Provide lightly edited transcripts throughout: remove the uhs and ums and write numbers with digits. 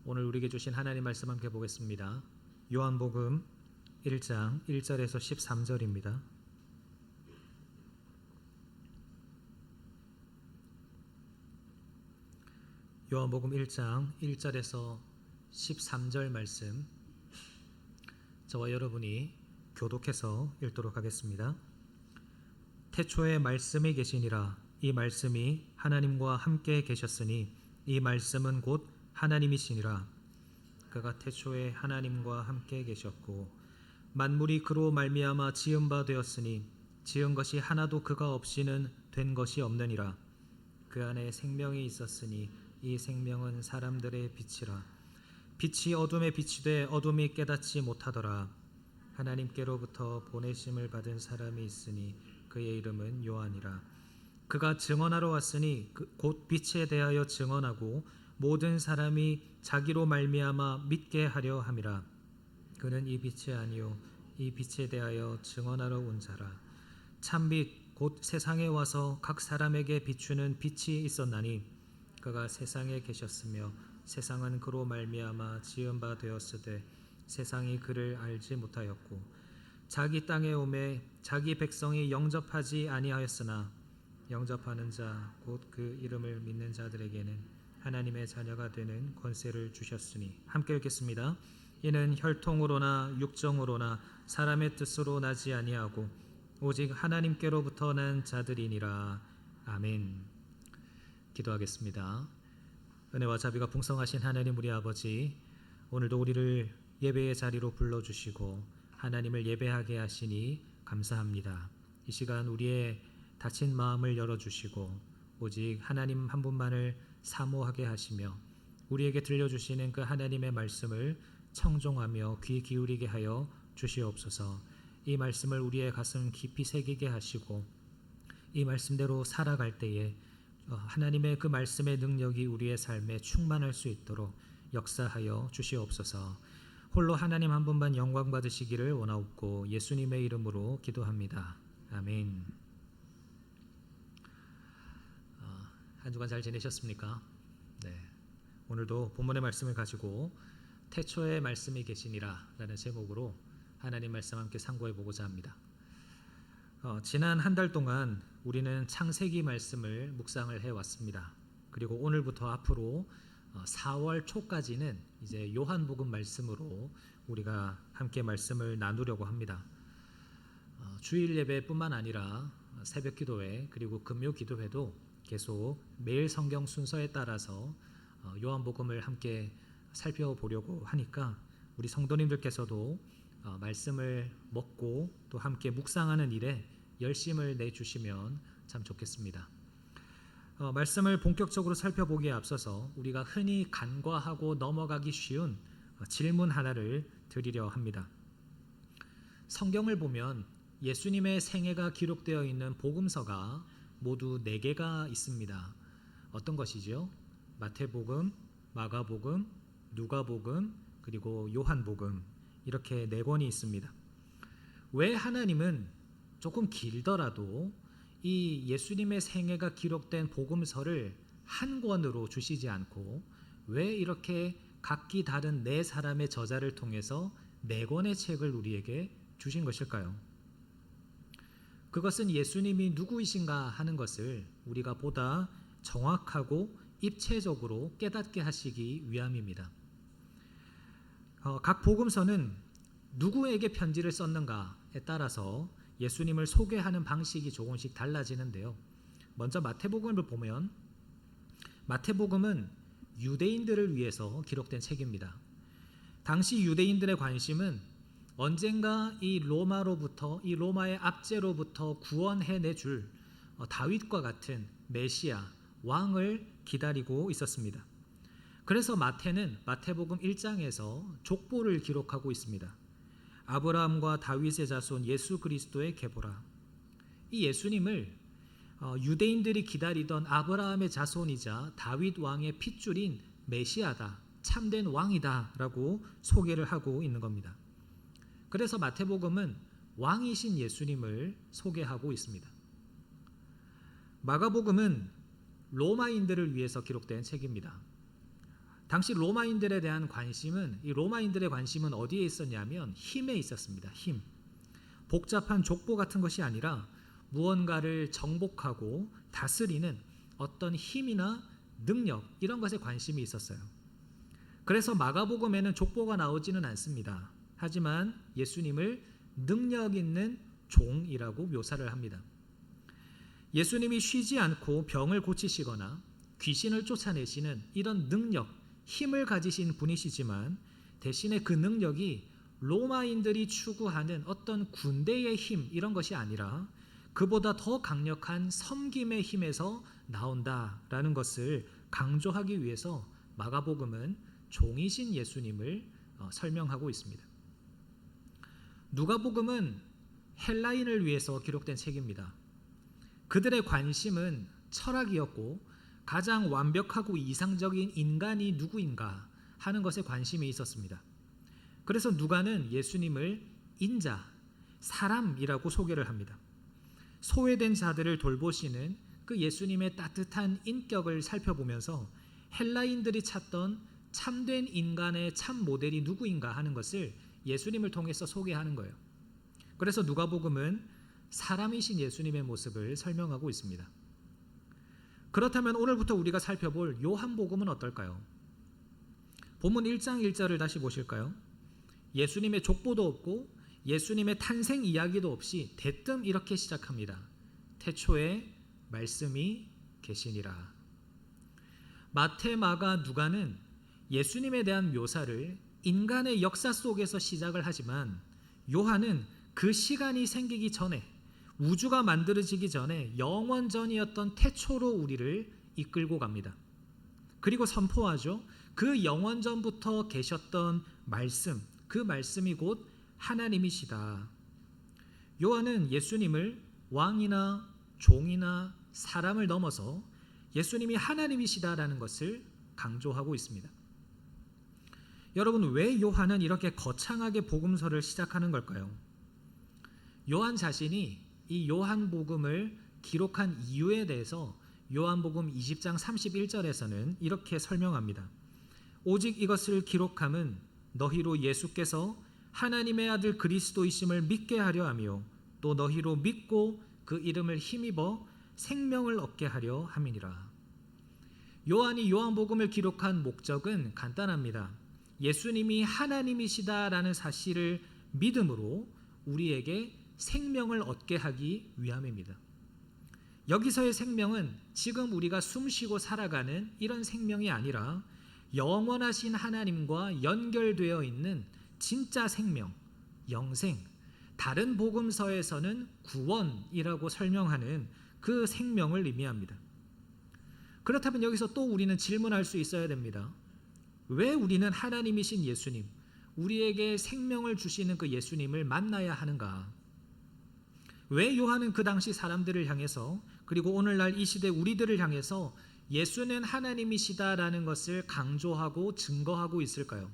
오늘 우리에게 주신 하나님 말씀 함께 보겠습니다. 요한복음 1장 1절에서 13절입니다. 요한복음 1장 1절에서 13절 말씀, 저와 여러분이 교독해서 읽도록 하겠습니다. 태초에 말씀이 계시니라. 이 말씀이 하나님과 함께 계셨으니 이 말씀은 곧 하나님이시니라. 그가 태초에 하나님과 함께 계셨고 만물이 그로 말미암아 지은 바 되었으니 지은 것이 하나도 그가 없이는 된 것이 없느니라. 그 안에 생명이 있었으니 이 생명은 사람들의 빛이라. 빛이 어둠에 비치되 어둠이 깨닫지 못하더라. 하나님께로부터 보내심을 받은 사람이 있으니 그의 이름은 요한이라. 그가 증언하러 왔으니 곧 빛에 대하여 증언하고 모든 사람이 자기로 말미암아 믿게 하려 함이라. 그는 이 빛이 아니요 이 빛에 대하여 증언하러 온 자라. 참빛 곧 세상에 와서 각 사람에게 비추는 빛이 있었나니 그가 세상에 계셨으며 세상은 그로 말미암아 지은 바 되었으되 세상이 그를 알지 못하였고 자기 땅에 오매 자기 백성이 영접하지 아니하였으나 영접하는 자 곧 그 이름을 믿는 자들에게는 하나님의 자녀가 되는 권세를 주셨으니. 함께 읽겠습니다. 이는 혈통으로나 육정으로나 사람의 뜻으로 나지 아니하고 오직 하나님께로부터 난 자들이니라. 아멘. 기도하겠습니다. 은혜와 자비가 풍성하신 하나님 우리 아버지, 오늘도 우리를 예배의 자리로 불러주시고 하나님을 예배하게 하시니 감사합니다. 이 시간 우리의 닫힌 마음을 열어주시고 오직 하나님 한 분만을 사모하게 하시며 우리에게 들려주시는 그 하나님의 말씀을 청종하며 귀 기울이게 하여 주시옵소서. 이 말씀을 우리의 가슴 깊이 새기게 하시고 이 말씀대로 살아갈 때에 하나님의 그 말씀의 능력이 우리의 삶에 충만할 수 있도록 역사하여 주시옵소서. 홀로 하나님 한 분만 영광 받으시기를 원하옵고 예수님의 이름으로 기도합니다. 아멘. 한 주간 잘 지내셨습니까? 네. 오늘도 본문의 말씀을 가지고 태초에 말씀이 계시니라 라는 제목으로 하나님 말씀 함께 상고해 보고자 합니다. 지난 한 달 동안 우리는 창세기 말씀을 묵상을 해왔습니다. 그리고 오늘부터 앞으로 4월 초까지는 이제 요한복음 말씀으로 우리가 함께 말씀을 나누려고 합니다. 주일 예배뿐만 아니라 새벽 기도회 그리고 금요 기도회도 계속 매일 성경 순서에 따라서 요한복음을 함께 살펴보려고 하니까 우리 성도님들께서도 말씀을 먹고 또 함께 묵상하는 일에 열심을 내주시면 참 좋겠습니다. 말씀을 본격적으로 살펴보기에 앞서서 우리가 흔히 간과하고 넘어가기 쉬운 질문 하나를 드리려 합니다. 성경을 보면 예수님의 생애가 기록되어 있는 복음서가 모두 4개가 있습니다. 어떤 것이죠? 마태복음, 마가복음, 누가복음, 그리고 요한복음, 이렇게 4권이 있습니다. 왜 하나님은 조금 길더라도 이 예수님의 생애가 기록된 복음서를 한 권으로 주시지 않고 왜 이렇게 각기 다른 4사람의 저자를 통해서 4권의 책을 우리에게 주신 것일까요? 그것은 예수님이 누구이신가 하는 것을 우리가 보다 정확하고 입체적으로 깨닫게 하시기 위함입니다. 각 복음서는 누구에게 편지를 썼는가에 따라서 예수님을 소개하는 방식이 조금씩 달라지는데요. 먼저 마태복음을 보면 마태복음은 유대인들을 위해서 기록된 책입니다. 당시 유대인들의 관심은 언젠가 이 로마의 압제로부터 구원해내줄 다윗과 같은 메시아, 왕을 기다리고 있었습니다. 그래서 마태는 마태복음 1장에서 족보를 기록하고 있습니다. 아브라함과 다윗의 자손 예수 그리스도의 계보라. 이 예수님을 유대인들이 기다리던 아브라함의 자손이자 다윗 왕의 핏줄인 메시아다, 참된 왕이다 라고 소개를 하고 있는 겁니다. 그래서 마태복음은 왕이신 예수님을 소개하고 있습니다. 마가복음은 로마인들을 위해서 기록된 책입니다. 당시 로마인들에 대한 관심은, 이 로마인들의 관심은 어디에 있었냐면 힘에 있었습니다. 힘. 복잡한 족보 같은 것이 아니라 무언가를 정복하고 다스리는 어떤 힘이나 능력, 이런 것에 관심이 있었어요. 그래서 마가복음에는 족보가 나오지는 않습니다. 하지만 예수님을 능력 있는 종이라고 묘사를 합니다. 예수님이 쉬지 않고 병을 고치시거나 귀신을 쫓아내시는 이런 능력, 힘을 가지신 분이시지만 대신에 그 능력이 로마인들이 추구하는 어떤 군대의 힘, 이런 것이 아니라 그보다 더 강력한 섬김의 힘에서 나온다라는 것을 강조하기 위해서 마가복음은 종이신 예수님을 설명하고 있습니다. 누가복음은 헬라인을 위해서 기록된 책입니다. 그들의 관심은 철학이었고 가장 완벽하고 이상적인 인간이 누구인가 하는 것에 관심이 있었습니다. 그래서 누가는 예수님을 인자, 사람이라고 소개를 합니다. 소외된 자들을 돌보시는 그 예수님의 따뜻한 인격을 살펴보면서 헬라인들이 찾던 참된 인간의 참 모델이 누구인가 하는 것을 예수님을 통해서 소개하는 거예요. 그래서 누가복음은 사람이신 예수님의 모습을 설명하고 있습니다. 그렇다면 오늘부터 우리가 살펴볼 요한복음은 어떨까요? 본문 1장 1절을 다시 보실까요? 예수님의 족보도 없고 예수님의 탄생 이야기도 없이 대뜸 이렇게 시작합니다. 태초에 말씀이 계시니라. 마태, 마가, 누가는 예수님에 대한 묘사를 인간의 역사 속에서 시작을 하지만 요한은 그 시간이 생기기 전에, 우주가 만들어지기 전에 영원 전이었던 태초로 우리를 이끌고 갑니다. 그리고 선포하죠. 그 영원 전부터 계셨던 말씀, 그 말씀이 곧 하나님이시다. 요한은 예수님을 왕이나 종이나 사람을 넘어서 예수님이 하나님이시다라는 것을 강조하고 있습니다. 여러분, 왜 요한은 이렇게 거창하게 복음서를 시작하는 걸까요? 요한 자신이 이 요한복음을 기록한 이유에 대해서 요한복음 20장 31절에서는 이렇게 설명합니다. 오직 이것을 기록함은 너희로 예수께서 하나님의 아들 그리스도이심을 믿게 하려 하며 또 너희로 믿고 그 이름을 힘입어 생명을 얻게 하려 함이니라. 요한이 요한복음을 기록한 목적은 간단합니다. 예수님이 하나님이시다라는 사실을 믿음으로 우리에게 생명을 얻게 하기 위함입니다. 여기서의 생명은 지금 우리가 숨쉬고 살아가는 이런 생명이 아니라 영원하신 하나님과 연결되어 있는 진짜 생명, 영생, 다른 복음서에서는 구원이라고 설명하는 그 생명을 의미합니다. 그렇다면 여기서 또 우리는 질문할 수 있어야 됩니다. 왜 우리는 하나님이신 예수님, 우리에게 생명을 주시는 그 예수님을 만나야 하는가? 왜 요한은 그 당시 사람들을 향해서, 그리고 오늘날 이 시대 우리들을 향해서 예수는 하나님이시다라는 것을 강조하고 증거하고 있을까요?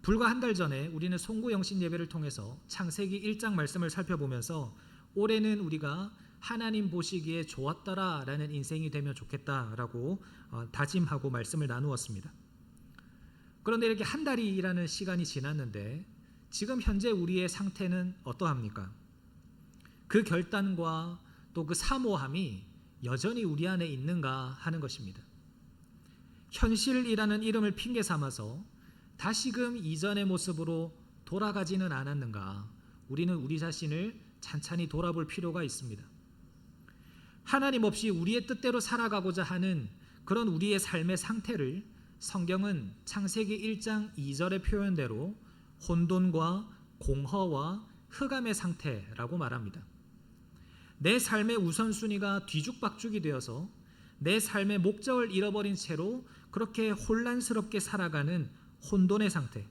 불과 한 달 전에 우리는 송구영신 예배를 통해서 창세기 1장 말씀을 살펴보면서 올해는 우리가 하나님 보시기에 좋았더라라는 인생이 되면 좋겠다라고 다짐하고 말씀을 나누었습니다. 그런데 이렇게 한 달이라는 시간이 지났는데 지금 현재 우리의 상태는 어떠합니까? 그 결단과 또 그 사모함이 여전히 우리 안에 있는가 하는 것입니다. 현실이라는 이름을 핑계 삼아서 다시금 이전의 모습으로 돌아가지는 않았는가? 우리는 우리 자신을 찬찬히 돌아볼 필요가 있습니다. 하나님 없이 우리의 뜻대로 살아가고자 하는 그런 우리의 삶의 상태를 성경은 창세기 1장 2절의 표현대로 혼돈과 공허와 흑암의 상태라고 말합니다. 내 삶의 우선순위가 뒤죽박죽이 되어서 내 삶의 목적을 잃어버린 채로 그렇게 혼란스럽게 살아가는 혼돈의 상태.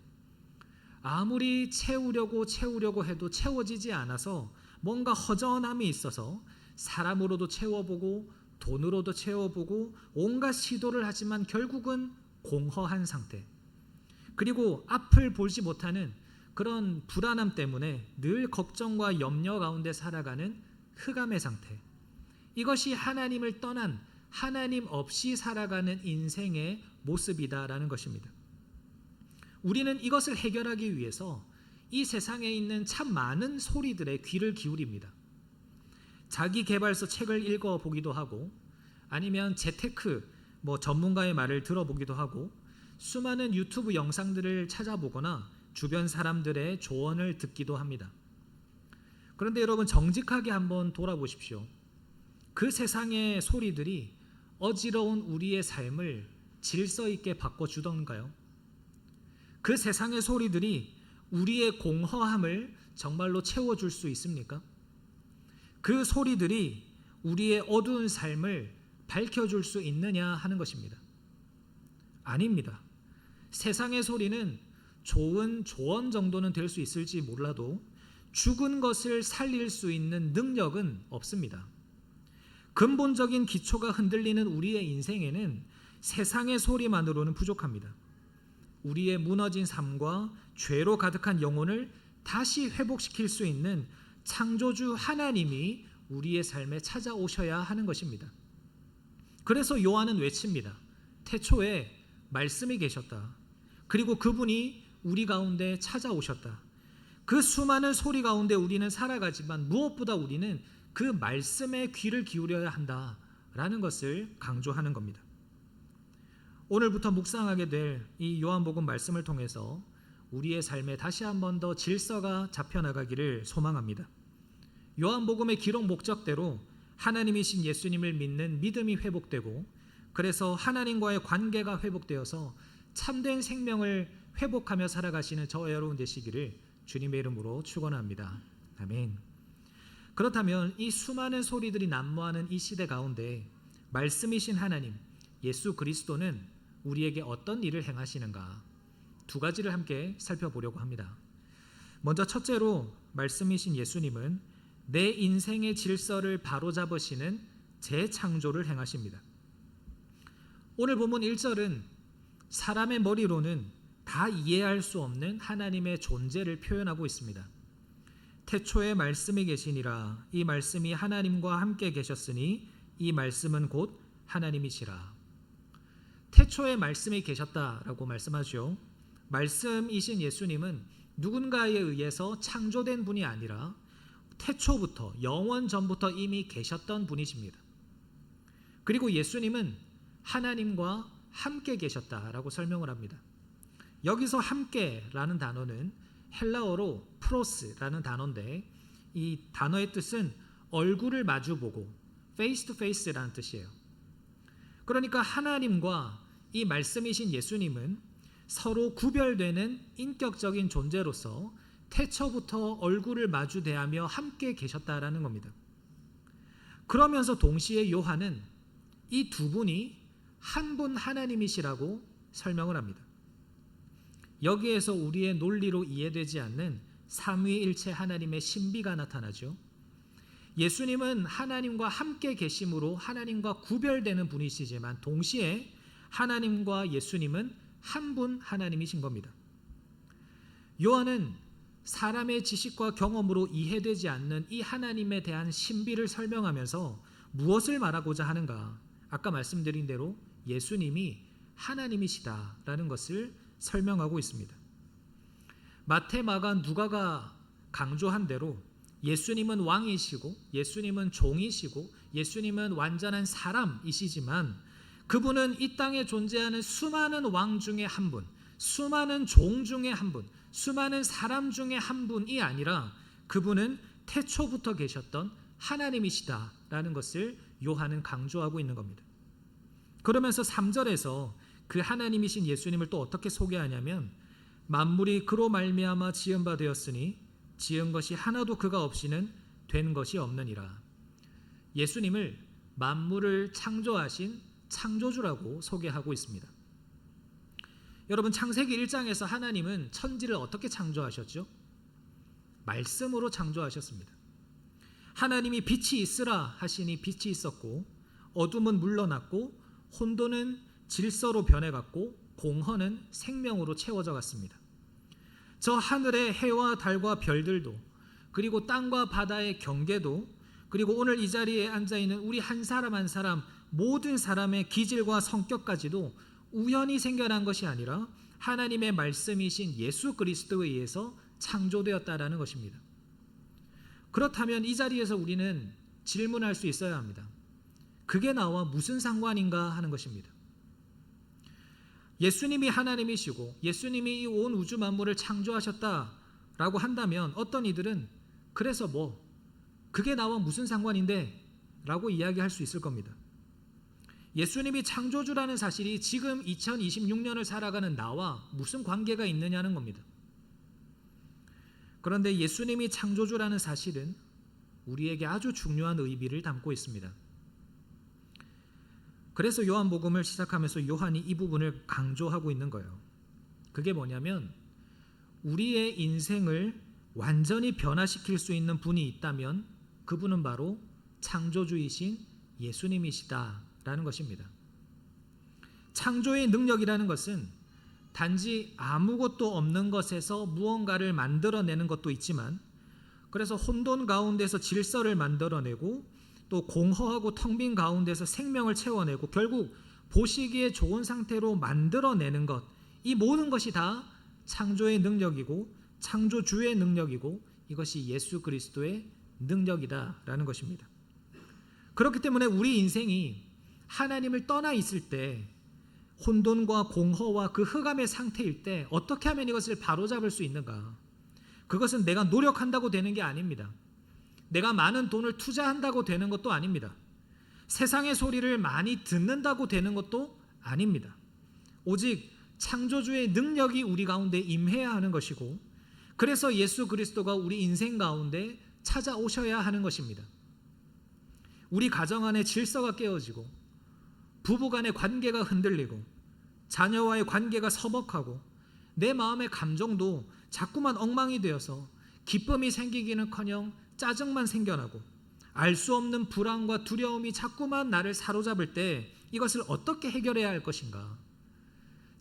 아무리 채우려고 해도 채워지지 않아서 뭔가 허전함이 있어서 사람으로도 채워보고 돈으로도 채워보고 온갖 시도를 하지만 결국은 공허한 상태. 그리고 앞을 보지 못하는 그런 불안함 때문에 늘 걱정과 염려 가운데 살아가는 흑암의 상태. 이것이 하나님을 떠난 하나님 없이 살아가는 인생의 모습이다라는 것입니다. 우리는 이것을 해결하기 위해서 이 세상에 있는 참 많은 소리들에 귀를 기울입니다. 자기 개발서 책을 읽어보기도 하고, 아니면 재테크 전문가의 말을 들어보기도 하고, 수많은 유튜브 영상들을 찾아보거나 주변 사람들의 조언을 듣기도 합니다. 그런데 여러분, 정직하게 한번 돌아보십시오. 그 세상의 소리들이 어지러운 우리의 삶을 질서 있게 바꿔주던가요? 그 세상의 소리들이 우리의 공허함을 정말로 채워줄 수 있습니까? 그 소리들이 우리의 어두운 삶을 밝혀줄 수 있느냐 하는 것입니다. 아닙니다. 세상의 소리는 좋은 조언 정도는 될 수 있을지 몰라도 죽은 것을 살릴 수 있는 능력은 없습니다. 근본적인 기초가 흔들리는 우리의 인생에는 세상의 소리만으로는 부족합니다. 우리의 무너진 삶과 죄로 가득한 영혼을 다시 회복시킬 수 있는 창조주 하나님이 우리의 삶에 찾아오셔야 하는 것입니다. 그래서 요한은 외칩니다. 태초에 말씀이 계셨다. 그리고 그분이 우리 가운데 찾아오셨다. 그 수많은 소리 가운데 우리는 살아가지만 무엇보다 우리는 그 말씀에 귀를 기울여야 한다라는 것을 강조하는 겁니다. 오늘부터 묵상하게 될 이 요한복음 말씀을 통해서 우리의 삶에 다시 한 번 더 질서가 잡혀나가기를 소망합니다. 요한복음의 기록 목적대로 하나님이신 예수님을 믿는 믿음이 회복되고, 그래서 하나님과의 관계가 회복되어서 참된 생명을 회복하며 살아가시는 저와 여러분 되시기를 주님의 이름으로 축원합니다. 아멘. 그렇다면 이 수많은 소리들이 난무하는 이 시대 가운데 말씀이신 하나님 예수 그리스도는 우리에게 어떤 일을 행하시는가, 두 가지를 함께 살펴보려고 합니다. 먼저 첫째로, 말씀이신 예수님은 내 인생의 질서를 바로잡으시는 재창조를 행하십니다. 오늘 본문 1절은 사람의 머리로는 다 이해할 수 없는 하나님의 존재를 표현하고 있습니다. 태초에 말씀이 계시니라. 이 말씀이 하나님과 함께 계셨으니 이 말씀은 곧 하나님이시라. 태초에 말씀이 계셨다라고 말씀하죠. 말씀이신 예수님은 누군가에 의해서 창조된 분이 아니라 태초부터, 영원 전부터 이미 계셨던 분이십니다. 그리고 예수님은 하나님과 함께 계셨다라고 설명을 합니다. 여기서 함께라는 단어는 헬라어로 프로스라는 단어인데, 이 단어의 뜻은 얼굴을 마주보고 face to face라는 뜻이에요. 그러니까 하나님과 이 말씀이신 예수님은 서로 구별되는 인격적인 존재로서 태초부터 얼굴을 마주 대하며 함께 계셨다라는 겁니다. 그러면서 동시에 요한은 이 두 분이 한 분 하나님이시라고 설명을 합니다. 여기에서 우리의 논리로 이해되지 않는 삼위일체 하나님의 신비가 나타나죠. 예수님은 하나님과 함께 계심으로 하나님과 구별되는 분이시지만 동시에 하나님과 예수님은 한 분 하나님이신 겁니다. 요한은 사람의 지식과 경험으로 이해되지 않는 이 하나님에 대한 신비를 설명하면서 무엇을 말하고자 하는가? 아까 말씀드린 대로 예수님이 하나님이시다라는 것을 설명하고 있습니다. 마태, 마가, 누가가 강조한 대로 예수님은 왕이시고 예수님은 종이시고 예수님은 완전한 사람이시지만 그분은 이 땅에 존재하는 수많은 왕 중에 한 분, 수많은 종 중에 한 분, 수많은 사람 중에 한 분이 아니라 그분은 태초부터 계셨던 하나님이시다라는 것을 요한은 강조하고 있는 겁니다. 그러면서 3절에서 그 하나님이신 예수님을 또 어떻게 소개하냐면, 만물이 그로 말미암아 지은 바 되었으니 지은 것이 하나도 그가 없이는 된 것이 없느니라. 예수님을 만물을 창조하신 창조주라고 소개하고 있습니다. 여러분, 창세기 1장에서 하나님은 천지를 어떻게 창조하셨죠? 말씀으로 창조하셨습니다. 하나님이 빛이 있으라 하시니 빛이 있었고, 어둠은 물러났고, 혼돈은 질서로 변해갔고, 공허는 생명으로 채워져 갔습니다. 저 하늘의 해와 달과 별들도, 그리고 땅과 바다의 경계도, 그리고 오늘 이 자리에 앉아있는 우리 한 사람 한 사람 모든 사람의 기질과 성격까지도 우연히 생겨난 것이 아니라 하나님의 말씀이신 예수 그리스도에 의해서 창조되었다라는 것입니다. 그렇다면 이 자리에서 우리는 질문할 수 있어야 합니다. 그게 나와 무슨 상관인가 하는 것입니다. 예수님이 하나님이시고 예수님이 이 온 우주 만물을 창조하셨다라고 한다면 어떤 이들은 그래서 그게 나와 무슨 상관인데? 라고 이야기할 수 있을 겁니다. 예수님이 창조주라는 사실이 지금 2026년을 살아가는 나와 무슨 관계가 있느냐는 겁니다. 그런데 예수님이 창조주라는 사실은 우리에게 아주 중요한 의미를 담고 있습니다. 그래서 요한복음을 시작하면서 요한이 이 부분을 강조하고 있는 거예요. 그게 뭐냐면 우리의 인생을 완전히 변화시킬 수 있는 분이 있다면 그분은 바로 창조주이신 예수님이시다라는 것입니다. 창조의 능력이라는 것은 단지 아무것도 없는 것에서 무언가를 만들어내는 것도 있지만, 그래서 혼돈 가운데서 질서를 만들어내고 또 공허하고 텅 빈 가운데서 생명을 채워내고 결국 보시기에 좋은 상태로 만들어내는 것, 이 모든 것이 다 창조의 능력이고 창조주의 능력이고 이것이 예수 그리스도의 능력이다라는 것입니다. 그렇기 때문에 우리 인생이 하나님을 떠나 있을 때, 혼돈과 공허와 그 흑암의 상태일 때 어떻게 하면 이것을 바로잡을 수 있는가? 그것은 내가 노력한다고 되는 게 아닙니다. 내가 많은 돈을 투자한다고 되는 것도 아닙니다. 세상의 소리를 많이 듣는다고 되는 것도 아닙니다. 오직 창조주의 능력이 우리 가운데 임해야 하는 것이고, 그래서 예수 그리스도가 우리 인생 가운데 찾아오셔야 하는 것입니다. 우리 가정 안에 질서가 깨어지고 부부 간의 관계가 흔들리고 자녀와의 관계가 서먹하고 내 마음의 감정도 자꾸만 엉망이 되어서 기쁨이 생기기는커녕 짜증만 생겨나고 알 수 없는 불안과 두려움이 자꾸만 나를 사로잡을 때 이것을 어떻게 해결해야 할 것인가?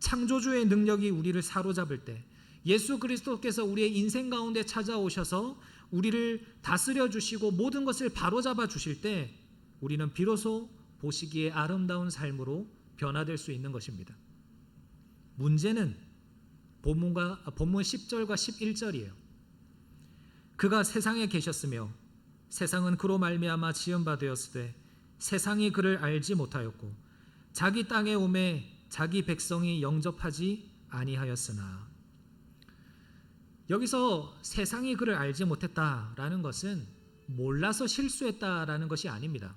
창조주의 능력이 우리를 사로잡을 때, 예수 그리스도께서 우리의 인생 가운데 찾아오셔서 우리를 다스려 주시고 모든 것을 바로잡아 주실 때 우리는 비로소 보시기에 아름다운 삶으로 변화될 수 있는 것입니다. 문제는 본문 10절과 11절이에요. 그가 세상에 계셨으며 세상은 그로 말미암아 지은 바 되었으되 세상이 그를 알지 못하였고 자기 땅에 오매 자기 백성이 영접하지 아니하였으나. 여기서 세상이 그를 알지 못했다라는 것은 몰라서 실수했다라는 것이 아닙니다.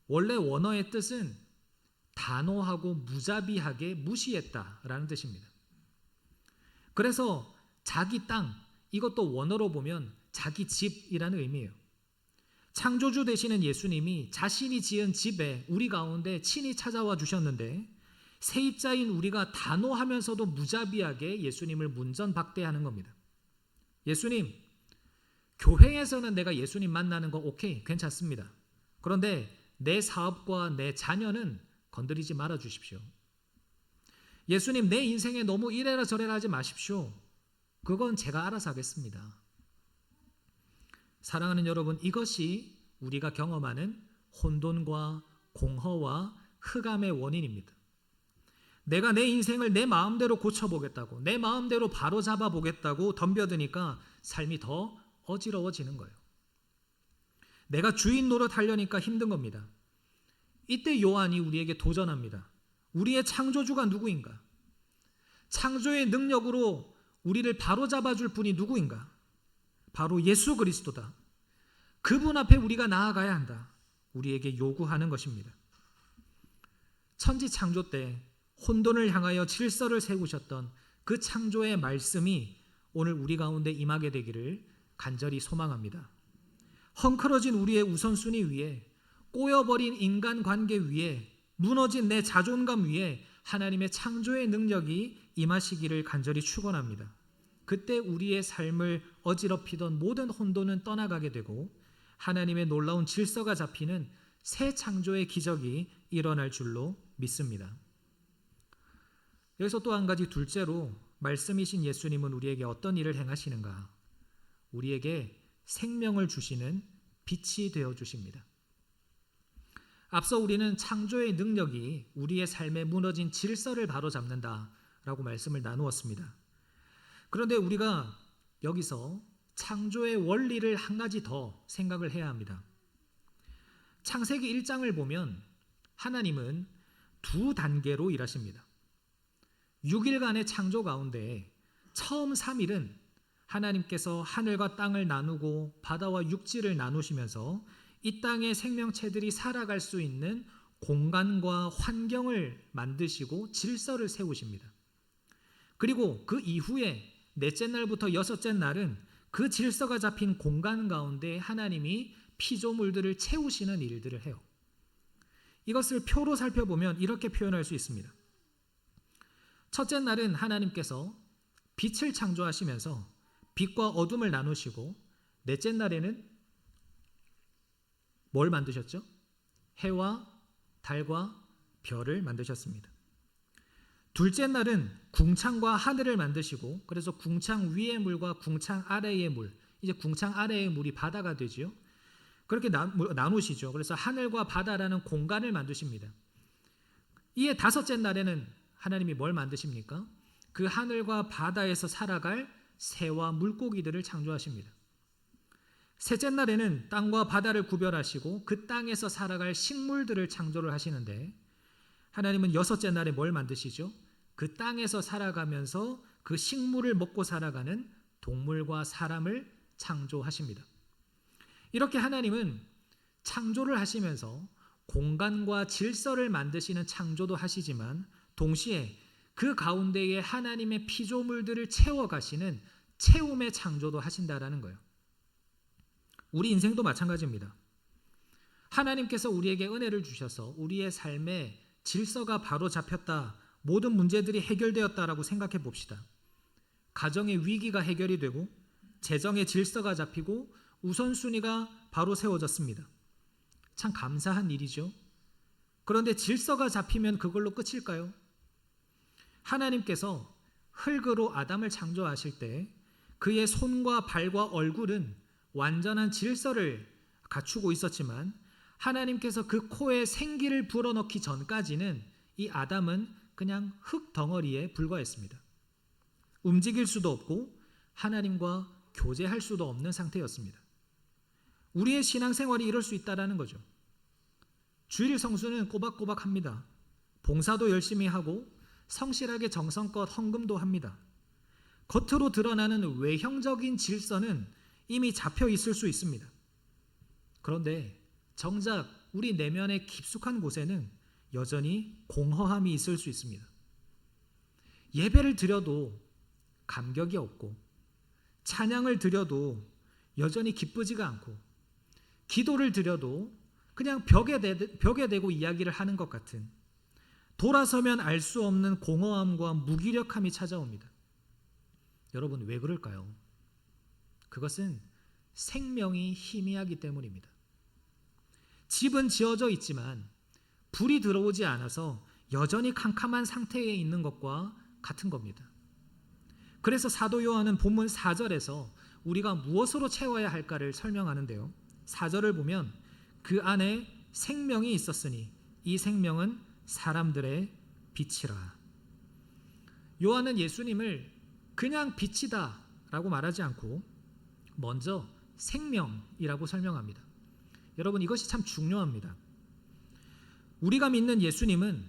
원래 원어의 뜻은 단호하고 무자비하게 무시했다라는 뜻입니다. 그래서 자기 땅, 이것도 원어로 보면 자기 집이라는 의미예요. 창조주 되시는 예수님이 자신이 지은 집에 우리 가운데 친히 찾아와 주셨는데 세입자인 우리가 단호하면서도 무자비하게 예수님을 문전박대하는 겁니다. 예수님, 교회에서는 내가 예수님 만나는 거 오케이, 괜찮습니다. 그런데 내 사업과 내 자녀는 건드리지 말아 주십시오. 예수님, 내 인생에 너무 이래라 저래라 하지 마십시오. 그건 제가 알아서 하겠습니다. 사랑하는 여러분, 이것이 우리가 경험하는 혼돈과 공허와 흑암의 원인입니다. 내가 내 인생을 내 마음대로 고쳐보겠다고, 내 마음대로 바로잡아 보겠다고 덤벼드니까 삶이 더 어지러워지는 거예요. 내가 주인 노릇하려니까 힘든 겁니다. 이때 요한이 우리에게 도전합니다. 우리의 창조주가 누구인가? 창조의 능력으로 우리를 바로잡아 줄 분이 누구인가? 바로 예수 그리스도다. 그분 앞에 우리가 나아가야 한다. 우리에게 요구하는 것입니다. 천지 창조 때 혼돈을 향하여 질서를 세우셨던 그 창조의 말씀이 오늘 우리 가운데 임하게 되기를 간절히 소망합니다. 헝클어진 우리의 우선순위 위에, 꼬여버린 인간관계 위에, 무너진 내 자존감 위에 하나님의 창조의 능력이 임하시기를 간절히 축원합니다. 그때 우리의 삶을 어지럽히던 모든 혼돈은 떠나가게 되고 하나님의 놀라운 질서가 잡히는 새 창조의 기적이 일어날 줄로 믿습니다. 여기서 또 한 가지, 둘째로 말씀이신 예수님은 우리에게 어떤 일을 행하시는가? 우리에게 생명을 주시는 빛이 되어 주십니다. 앞서 우리는 창조의 능력이 우리의 삶에 무너진 질서를 바로잡는다라고 말씀을 나누었습니다. 그런데 우리가 여기서 창조의 원리를 한 가지 더 생각을 해야 합니다. 창세기 1장을 보면 하나님은 두 단계로 일하십니다. 6일간의 창조 가운데 처음 3일은 하나님께서 하늘과 땅을 나누고 바다와 육지를 나누시면서 이 땅의 생명체들이 살아갈 수 있는 공간과 환경을 만드시고 질서를 세우십니다. 그리고 그 이후에 넷째 날부터 여섯째 날은 그 질서가 잡힌 공간 가운데 하나님이 피조물들을 채우시는 일들을 해요. 이것을 표로 살펴보면 이렇게 표현할 수 있습니다. 첫째 날은 하나님께서 빛을 창조하시면서 빛과 어둠을 나누시고, 넷째 날에는 뭘 만드셨죠? 해와 달과 별을 만드셨습니다. 둘째 날은 궁창과 하늘을 만드시고, 그래서 궁창 위의 물과 궁창 아래의 물, 이제 궁창 아래의 물이 바다가 되지요. 그렇게 나누시죠. 그래서 하늘과 바다라는 공간을 만드십니다. 이에 다섯째 날에는 하나님이 뭘 만드십니까? 그 하늘과 바다에서 살아갈 새와 물고기들을 창조하십니다. 셋째 날에는 땅과 바다를 구별하시고 그 땅에서 살아갈 식물들을 창조를 하시는데, 하나님은 여섯째 날에 뭘 만드시죠? 그 땅에서 살아가면서 그 식물을 먹고 살아가는 동물과 사람을 창조하십니다. 이렇게 하나님은 창조를 하시면서 공간과 질서를 만드시는 창조도 하시지만, 동시에 그 가운데에 하나님의 피조물들을 채워가시는 채움의 창조도 하신다라는 거예요. 우리 인생도 마찬가지입니다. 하나님께서 우리에게 은혜를 주셔서 우리의 삶에 질서가 바로 잡혔다, 모든 문제들이 해결되었다라고 생각해 봅시다. 가정의 위기가 해결이 되고 재정의 질서가 잡히고 우선순위가 바로 세워졌습니다. 참 감사한 일이죠. 그런데 질서가 잡히면 그걸로 끝일까요? 하나님께서 흙으로 아담을 창조하실 때 그의 손과 발과 얼굴은 완전한 질서를 갖추고 있었지만, 하나님께서 그 코에 생기를 불어넣기 전까지는 이 아담은 그냥 흙 덩어리에 불과했습니다. 움직일 수도 없고 하나님과 교제할 수도 없는 상태였습니다. 우리의 신앙생활이 이럴 수 있다는 거죠. 주일 성수는 꼬박꼬박 합니다. 봉사도 열심히 하고 성실하게 정성껏 헌금도 합니다. 겉으로 드러나는 외형적인 질서는 이미 잡혀 있을 수 있습니다. 그런데 정작 우리 내면의 깊숙한 곳에는 여전히 공허함이 있을 수 있습니다. 예배를 드려도 감격이 없고, 찬양을 드려도 여전히 기쁘지가 않고, 기도를 드려도 그냥 벽에 대고 이야기를 하는 것 같은, 돌아서면 알 수 없는 공허함과 무기력함이 찾아옵니다. 여러분, 왜 그럴까요? 그것은 생명이 희미하기 때문입니다. 집은 지어져 있지만 불이 들어오지 않아서 여전히 캄캄한 상태에 있는 것과 같은 겁니다. 그래서 사도 요한은 본문 4절에서 우리가 무엇으로 채워야 할까를 설명하는데요. 4절을 보면 그 안에 생명이 있었으니 이 생명은 사람들의 빛이라. 요한은 예수님을 그냥 빛이다 라고 말하지 않고 먼저 생명이라고 설명합니다. 여러분, 이것이 참 중요합니다. 우리가 믿는 예수님은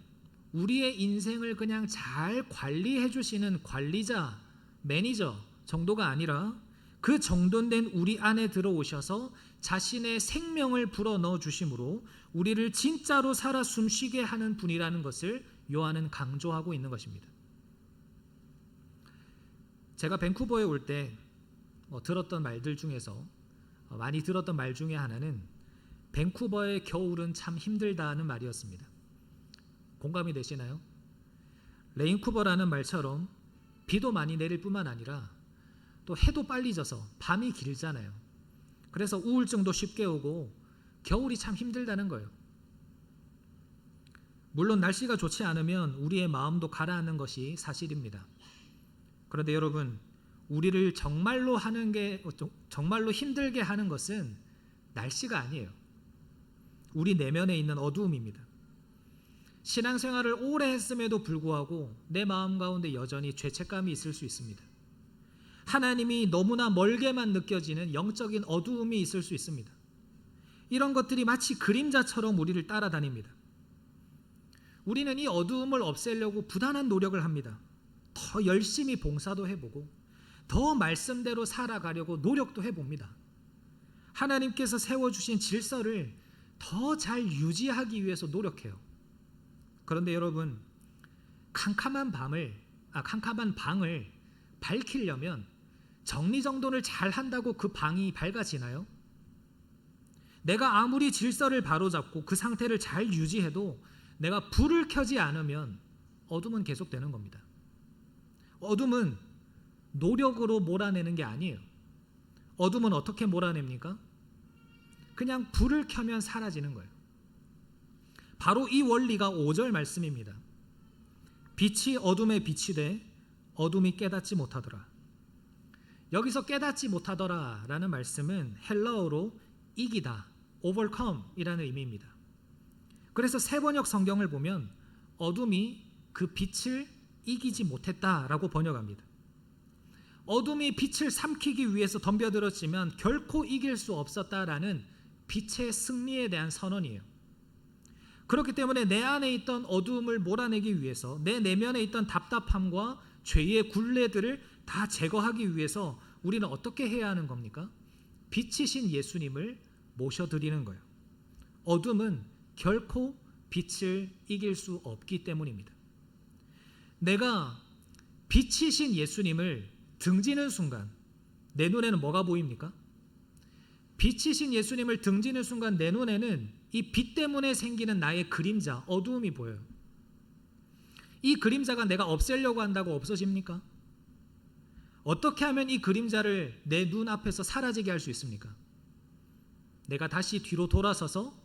우리의 인생을 그냥 잘 관리해 주시는 관리자, 매니저 정도가 아니라 그 정돈된 우리 안에 들어오셔서 자신의 생명을 불어넣어 주심으로 우리를 진짜로 살아 숨쉬게 하는 분이라는 것을 요한은 강조하고 있는 것입니다. 제가 밴쿠버에 올 때 들었던 말들 중에서 많이 들었던 말 중에 하나는 밴쿠버의 겨울은 참 힘들다는 말이었습니다. 공감이 되시나요? 레인쿠버라는 말처럼 비도 많이 내릴 뿐만 아니라 또 해도 빨리 져서 밤이 길잖아요. 그래서 우울증도 쉽게 오고 겨울이 참 힘들다는 거예요. 물론 날씨가 좋지 않으면 우리의 마음도 가라앉는 것이 사실입니다. 그런데 여러분, 우리를 정말로 힘들게 하는 것은 날씨가 아니에요. 우리 내면에 있는 어두움입니다. 신앙생활을 오래 했음에도 불구하고 내 마음 가운데 여전히 죄책감이 있을 수 있습니다. 하나님이 너무나 멀게만 느껴지는 영적인 어두움이 있을 수 있습니다. 이런 것들이 마치 그림자처럼 우리를 따라다닙니다. 우리는 이 어두움을 없애려고 부단한 노력을 합니다. 더 열심히 봉사도 해보고 더 말씀대로 살아가려고 노력도 해봅니다. 하나님께서 세워주신 질서를 더 잘 유지하기 위해서 노력해요. 그런데 여러분, 캄캄한 방을 밝히려면 정리정돈을 잘 한다고 그 방이 밝아지나요? 내가 아무리 질서를 바로잡고 그 상태를 잘 유지해도 내가 불을 켜지 않으면 어둠은 계속되는 겁니다. 어둠은 노력으로 몰아내는 게 아니에요. 어둠은 어떻게 몰아냅니까? 그냥 불을 켜면 사라지는 거예요. 바로 이 원리가 5절 말씀입니다. 빛이 어둠에 빛이 돼 어둠이 깨닫지 못하더라. 여기서 깨닫지 못하더라 라는 말씀은 헬라어로 이기다, overcome 이라는 의미입니다. 그래서 세번역 성경을 보면 어둠이 그 빛을 이기지 못했다라고 번역합니다. 어둠이 빛을 삼키기 위해서 덤벼들었지만 결코 이길 수 없었다라는 빛의 승리에 대한 선언이에요. 그렇기 때문에 내 안에 있던 어두움을 몰아내기 위해서 내 내면에 있던 답답함과 죄의 굴레들을 다 제거하기 위해서 우리는 어떻게 해야 하는 겁니까? 빛이신 예수님을 모셔드리는 거예요. 어둠은 결코 빛을 이길 수 없기 때문입니다. 내가 빛이신 예수님을 등지는 순간 내 눈에는 뭐가 보입니까? 빛이신 예수님을 등지는 순간 내 눈에는 이 빛 때문에 생기는 나의 그림자, 어두움이 보여요. 이 그림자가 내가 없애려고 한다고 없어집니까? 어떻게 하면 이 그림자를 내 눈앞에서 사라지게 할 수 있습니까? 내가 다시 뒤로 돌아서서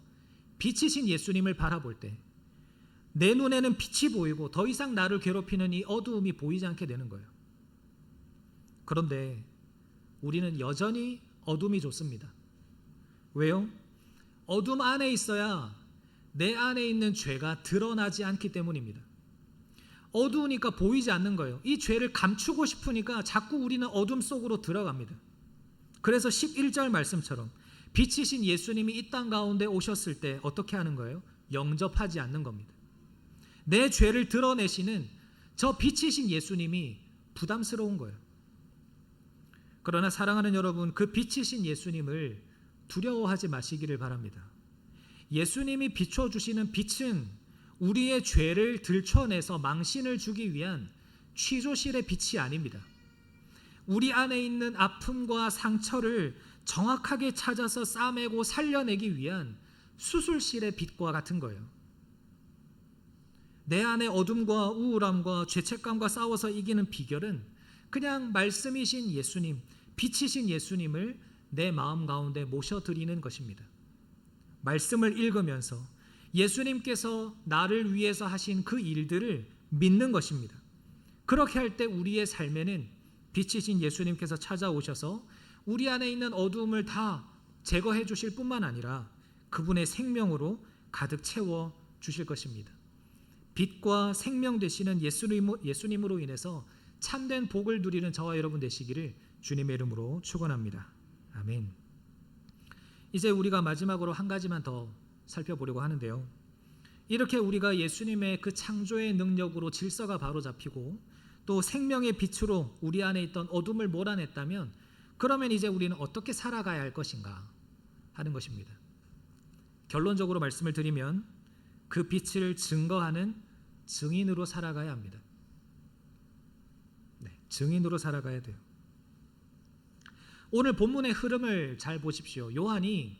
빛이신 예수님을 바라볼 때 내 눈에는 빛이 보이고 더 이상 나를 괴롭히는 이 어두움이 보이지 않게 되는 거예요. 그런데 우리는 여전히 어둠이 좋습니다. 왜요? 어둠 안에 있어야 내 안에 있는 죄가 드러나지 않기 때문입니다. 어두우니까 보이지 않는 거예요. 이 죄를 감추고 싶으니까 자꾸 우리는 어둠 속으로 들어갑니다. 그래서 11절 말씀처럼 빛이신 예수님이 이 땅 가운데 오셨을 때 어떻게 하는 거예요? 영접하지 않는 겁니다. 내 죄를 드러내시는 저 빛이신 예수님이 부담스러운 거예요. 그러나 사랑하는 여러분, 그 빛이신 예수님을 두려워하지 마시기를 바랍니다. 예수님이 비춰주시는 빛은 우리의 죄를 들춰내서 망신을 주기 위한 취조실의 빛이 아닙니다. 우리 안에 있는 아픔과 상처를 정확하게 찾아서 싸매고 살려내기 위한 수술실의 빛과 같은 거예요. 내 안의 어둠과 우울함과 죄책감과 싸워서 이기는 비결은 그냥 말씀이신 예수님, 빛이신 예수님을 내 마음 가운데 모셔드리는 것입니다. 말씀을 읽으면서 예수님께서 나를 위해서 하신 그 일들을 믿는 것입니다. 그렇게 할 때 우리의 삶에는 빛이신 예수님께서 찾아오셔서 우리 안에 있는 어두움을 다 제거해 주실 뿐만 아니라 그분의 생명으로 가득 채워 주실 것입니다. 빛과 생명 되시는 예수님으로 인해서 참된 복을 누리는 저와 여러분 되시기를 주님의 이름으로 축원합니다. 아멘. 이제 우리가 마지막으로 한 가지만 더 살펴보려고 하는데요. 이렇게 우리가 예수님의 그 창조의 능력으로 질서가 바로 잡히고 또 생명의 빛으로 우리 안에 있던 어둠을 몰아냈다면 그러면 이제 우리는 어떻게 살아가야 할 것인가 하는 것입니다. 결론적으로 말씀을 드리면 그 빛을 증거하는 증인으로 살아가야 합니다. 네, 증인으로 살아가야 돼요. 오늘 본문의 흐름을 잘 보십시오. 요한이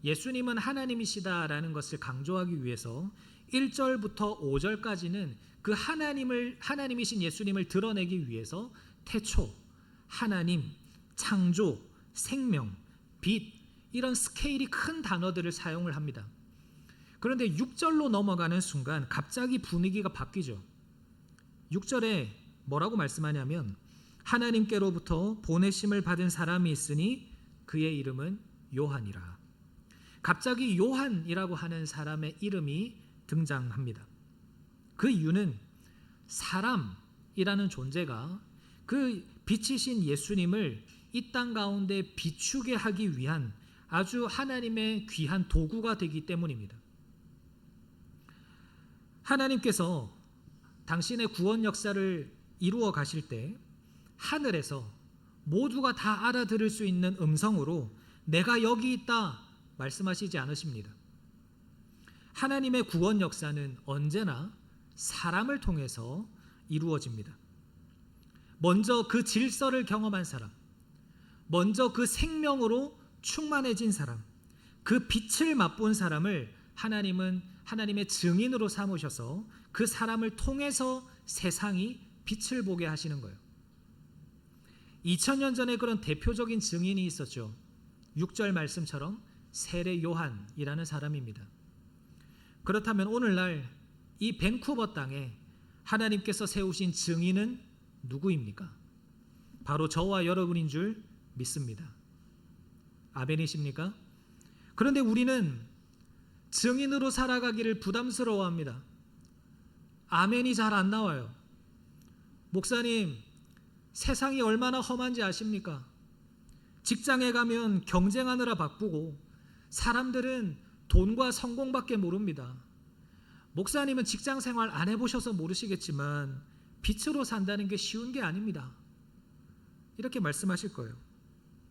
예수님은 하나님이시다라는 것을 강조하기 위해서 1절부터 5절까지는 그 하나님이신 예수님을 드러내기 위해서 태초, 하나님, 창조, 생명, 빛 이런 스케일이 큰 단어들을 사용을 합니다. 그런데 6절로 넘어가는 순간 갑자기 분위기가 바뀌죠. 6절에 뭐라고 말씀하냐면 하나님께로부터 보내심을 받은 사람이 있으니 그의 이름은 요한이라. 갑자기 요한이라고 하는 사람의 이름이 등장합니다. 그 이유는 사람이라는 존재가 그 빛이신 예수님을 이 땅 가운데 비추게 하기 위한 아주 하나님의 귀한 도구가 되기 때문입니다. 하나님께서 당신의 구원 역사를 이루어 가실 때 하늘에서 모두가 다 알아들을 수 있는 음성으로 내가 여기 있다 말씀하시지 않으십니다. 하나님의 구원 역사는 언제나 사람을 통해서 이루어집니다. 먼저 그 질서를 경험한 사람, 먼저 그 생명으로 충만해진 사람, 그 빛을 맛본 사람을 하나님은 하나님의 증인으로 삼으셔서 그 사람을 통해서 세상이 빛을 보게 하시는 거예요. 2000년 전에 그런 대표적인 증인이 있었죠. 6절 말씀처럼 세례 요한이라는 사람입니다. 그렇다면 오늘날 이 밴쿠버 땅에 하나님께서 세우신 증인은 누구입니까? 바로 저와 여러분인 줄 믿습니다. 아멘이십니까? 그런데 우리는 증인으로 살아가기를 부담스러워합니다. 아멘이 잘 안 나와요. 목사님, 세상이 얼마나 험한지 아십니까? 직장에 가면 경쟁하느라 바쁘고 사람들은 돈과 성공밖에 모릅니다. 목사님은 직장 생활 안 해보셔서 모르시겠지만 빛으로 산다는 게 쉬운 게 아닙니다. 이렇게 말씀하실 거예요.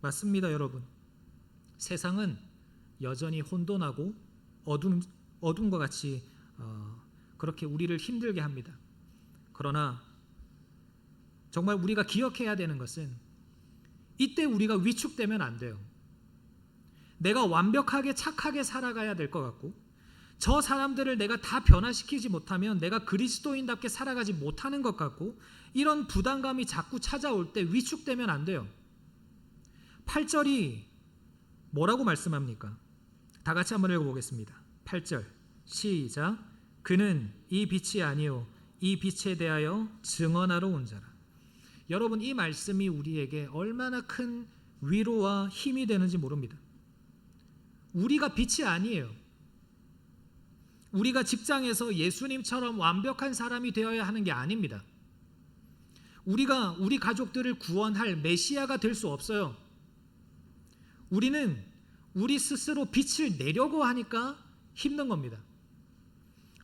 맞습니다, 여러분. 세상은 여전히 혼돈하고 어둠과 같이 그렇게 우리를 힘들게 합니다. 그러나 정말 우리가 기억해야 되는 것은 이때 우리가 위축되면 안 돼요. 내가 완벽하게 착하게 살아가야 될 것 같고 저 사람들을 내가 다 변화시키지 못하면 내가 그리스도인답게 살아가지 못하는 것 같고 이런 부담감이 자꾸 찾아올 때 위축되면 안 돼요. 8절이 뭐라고 말씀합니까? 다 같이 한번 읽어보겠습니다. 8절 시작. 그는 이 빛이 아니요 이 빛에 대하여 증언하러 온 자라. 여러분, 이 말씀이 우리에게 얼마나 큰 위로와 힘이 되는지 모릅니다. 우리가 빛이 아니에요. 우리가 직장에서 예수님처럼 완벽한 사람이 되어야 하는 게 아닙니다. 우리가 우리 가족들을 구원할 메시아가 될 수 없어요. 우리는 우리 스스로 빛을 내려고 하니까 힘든 겁니다.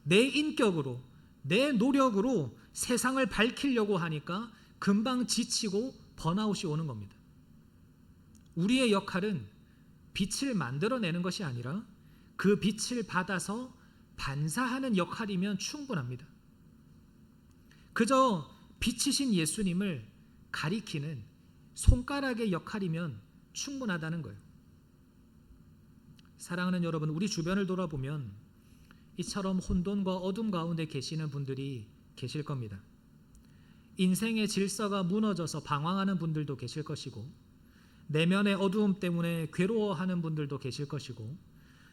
내 인격으로, 내 노력으로 세상을 밝히려고 하니까 금방 지치고 번아웃이 오는 겁니다. 우리의 역할은 빛을 만들어내는 것이 아니라 그 빛을 받아서 반사하는 역할이면 충분합니다. 그저 빛이신 예수님을 가리키는 손가락의 역할이면 충분하다는 거예요. 사랑하는 여러분, 우리 주변을 돌아보면 이처럼 혼돈과 어둠 가운데 계시는 분들이 계실 겁니다. 인생의 질서가 무너져서 방황하는 분들도 계실 것이고 내면의 어두움 때문에 괴로워하는 분들도 계실 것이고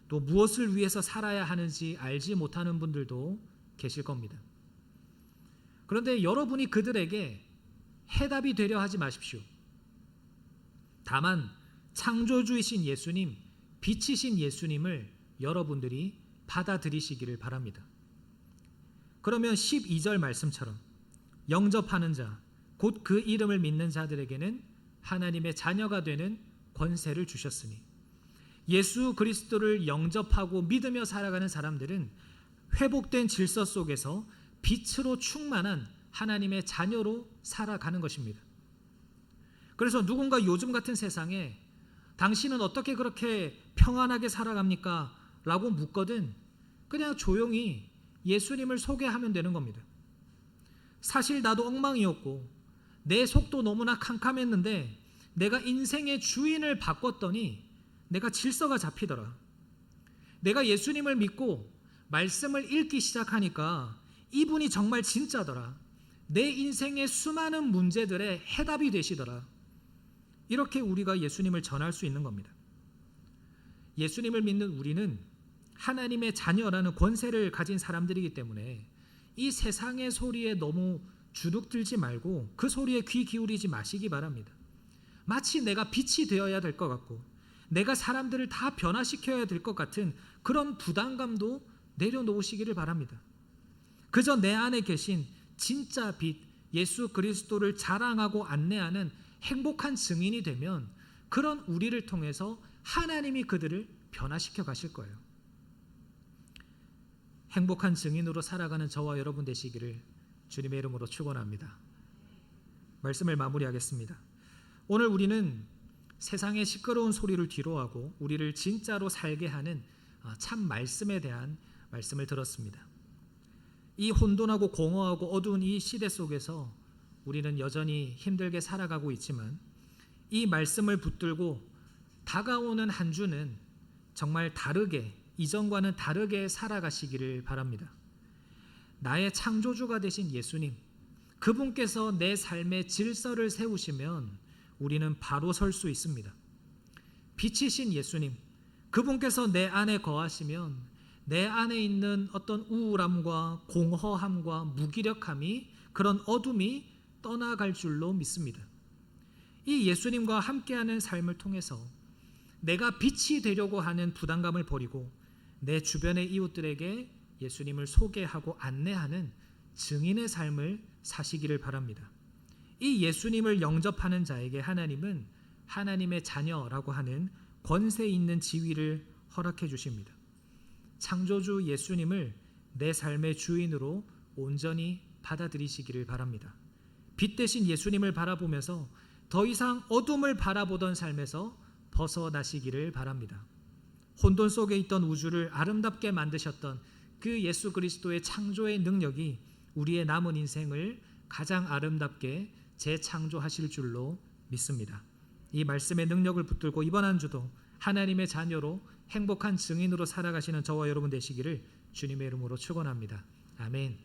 또 무엇을 위해서 살아야 하는지 알지 못하는 분들도 계실 겁니다. 그런데 여러분이 그들에게 해답이 되려 하지 마십시오. 다만 창조주이신 예수님, 빛이신 예수님을 여러분들이 받아들이시기를 바랍니다. 그러면 12절 말씀처럼 영접하는 자, 곧 그 이름을 믿는 자들에게는 하나님의 자녀가 되는 권세를 주셨으니, 예수 그리스도를 영접하고 믿으며 살아가는 사람들은 회복된 질서 속에서 빛으로 충만한 하나님의 자녀로 살아가는 것입니다. 그래서 누군가 요즘 같은 세상에 당신은 어떻게 그렇게 평안하게 살아갑니까? 라고 묻거든 그냥 조용히 예수님을 소개하면 되는 겁니다. 사실 나도 엉망이었고 내 속도 너무나 캄캄했는데 내가 인생의 주인을 바꿨더니 내가 질서가 잡히더라. 내가 예수님을 믿고 말씀을 읽기 시작하니까 이분이 정말 진짜더라. 내 인생의 수많은 문제들의 해답이 되시더라. 이렇게 우리가 예수님을 전할 수 있는 겁니다. 예수님을 믿는 우리는 하나님의 자녀라는 권세를 가진 사람들이기 때문에 이 세상의 소리에 너무 주눅들지 말고 그 소리에 귀 기울이지 마시기 바랍니다. 마치 내가 빛이 되어야 될 것 같고 내가 사람들을 다 변화시켜야 될 것 같은 그런 부담감도 내려놓으시기를 바랍니다. 그저 내 안에 계신 진짜 빛 예수 그리스도를 자랑하고 안내하는 행복한 증인이 되면 그런 우리를 통해서 하나님이 그들을 변화시켜 가실 거예요. 행복한 증인으로 살아가는 저와 여러분 되시기를 주님의 이름으로 축원합니다. 말씀을 마무리하겠습니다. 오늘 우리는 세상의 시끄러운 소리를 뒤로하고 우리를 진짜로 살게 하는 참 말씀에 대한 말씀을 들었습니다. 이 혼돈하고 공허하고 어두운 이 시대 속에서 우리는 여전히 힘들게 살아가고 있지만 이 말씀을 붙들고 다가오는 한 주는 정말 다르게, 이전과는 다르게 살아가시기를 바랍니다. 나의 창조주가 되신 예수님, 그분께서 내 삶의 질서를 세우시면 우리는 바로 설 수 있습니다. 빛이신 예수님, 그분께서 내 안에 거하시면 내 안에 있는 어떤 우울함과 공허함과 무기력함이, 그런 어둠이 떠나갈 줄로 믿습니다. 이 예수님과 함께하는 삶을 통해서 내가 빛이 되려고 하는 부담감을 버리고 내 주변의 이웃들에게 예수님을 소개하고 안내하는 증인의 삶을 사시기를 바랍니다. 이 예수님을 영접하는 자에게 하나님은 하나님의 자녀라고 하는 권세 있는 지위를 허락해 주십니다. 창조주 예수님을 내 삶의 주인으로 온전히 받아들이시기를 바랍니다. 빛 대신 예수님을 바라보면서 더 이상 어둠을 바라보던 삶에서 벗어나시기를 바랍니다. 혼돈 속에 있던 우주를 아름답게 만드셨던 그 예수 그리스도의 창조의 능력이 우리의 남은 인생을 가장 아름답게 재창조하실 줄로 믿습니다. 이 말씀의 능력을 붙들고 이번 한 주도 하나님의 자녀로 행복한 증인으로 살아가시는 저와 여러분 되시기를 주님의 이름으로 축원합니다. 아멘.